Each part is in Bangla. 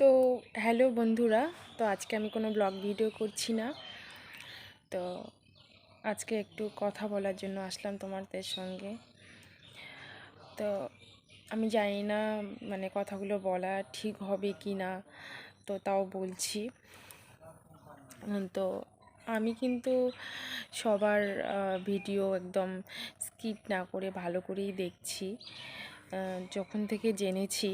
তো হ্যালো বন্ধুরা, তো আজকে আমি কোনো ব্লগ ভিডিও করছি না। তো আজকে একটু কথা বলার জন্য আসলাম তোমাদের সঙ্গে। তো আমি জানি না মানে কথাগুলো বলা ঠিক হবে কি না, তো তাও বলছি। তো আমি কিন্তু সবার ভিডিও একদম স্কিপ না করে ভালো করেই দেখছি। যখন থেকে জেনেছি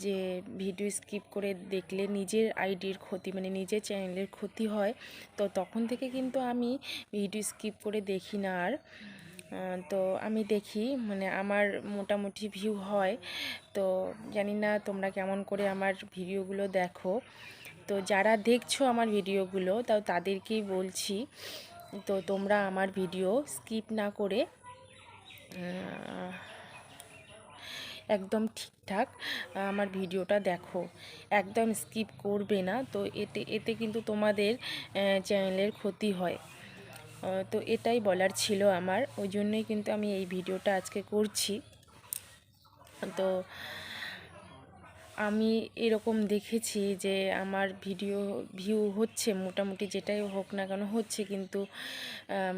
যে ভিডিও স্কিপ করে দেখলে নিজের আইডির ক্ষতি, মানে নিজের চ্যানেলের ক্ষতি হয়, তো তখন থেকে কিন্তু আমি ভিডিও স্কিপ করে দেখি না আর। তো আমি দেখি, মানে আমার মোটামুটি ভিউ হয়। তো জানি না তোমরা কেমন করে আমার ভিডিওগুলো দেখো। তো যারা দেখছো আমার ভিডিওগুলো, তাও তাদেরকেই বলছি, তো তোমরা আমার ভিডিও স্কিপ না করে একদম ঠিকঠাক আমার ভিডিওটা দেখো, একদম স্কিপ করবে না। তো এতে কিন্তু তোমাদের চ্যানেলের ক্ষতি হয়। তো এটাই বলার ছিল আমার, ওই জন্যই কিন্তু আমি এই ভিডিওটা আজকে করছি। তো আমি এরকম দেখেছি যে আমার ভিডিও ভিউ হচ্ছে, মোটামুটি যেটাই হোক না কেন হচ্ছে, কিন্তু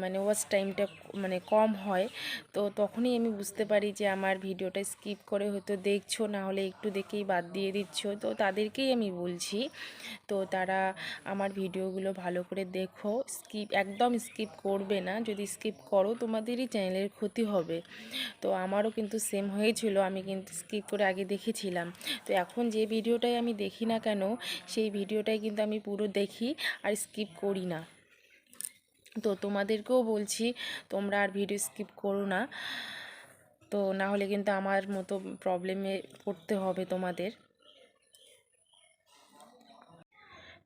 মানে ওয়াচ টাইমটা মানে কম হয়। তো তখনই আমি বুঝতে পারি যে আমার ভিডিওটা স্কিপ করে হয়তো দেখছো, না হলে একটু দেখেই বাদ দিয়ে দিচ্ছ। তো তাদেরকেই আমি বলছি, তো তারা আমার ভিডিওগুলো ভালো করে দেখো, একদম স্কিপ করবে না। যদি স্কিপ করো তোমাদেরই চ্যানেলের ক্ষতি হবে। তো আমারও কিন্তু সেম হয়েছিল, আমি কিন্তু স্কিপ করে আগে দেখেছিলাম। তো এখন যে ভিডিওটাই আমি দেখি না কেন, সেই ভিডিওটাই কিন্তু আমি পুরো দেখি আর স্কিপ করি না। তো তোমাদেরকেও বলছি, তোমরা আর ভিডিও স্কিপ করো না, তো না হলে কিন্তু আমার মতো প্রবলেমে পড়তে হবে তোমাদের।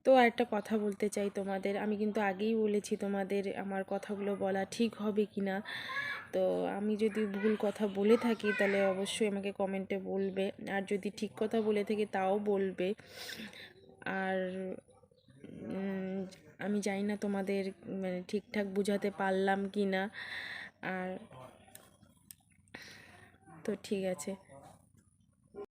তো আরেকটা কথা বলতে চাই তোমাদের, আমি কিন্তু আগেই বলেছি তোমাদের আমার কথাগুলো বলা ঠিক হবে কি না। তো আমি যদি ভুল কথা বলে থাকি তাহলে অবশ্যই আমাকে কমেন্টে বলবে, আর যদি ঠিক কথা বলে থাকি তাও বলবে। আর আমি জানি না তোমাদের মানে ঠিকঠাক বুঝাতে পারলাম কি না। আর তো ঠিক আছে।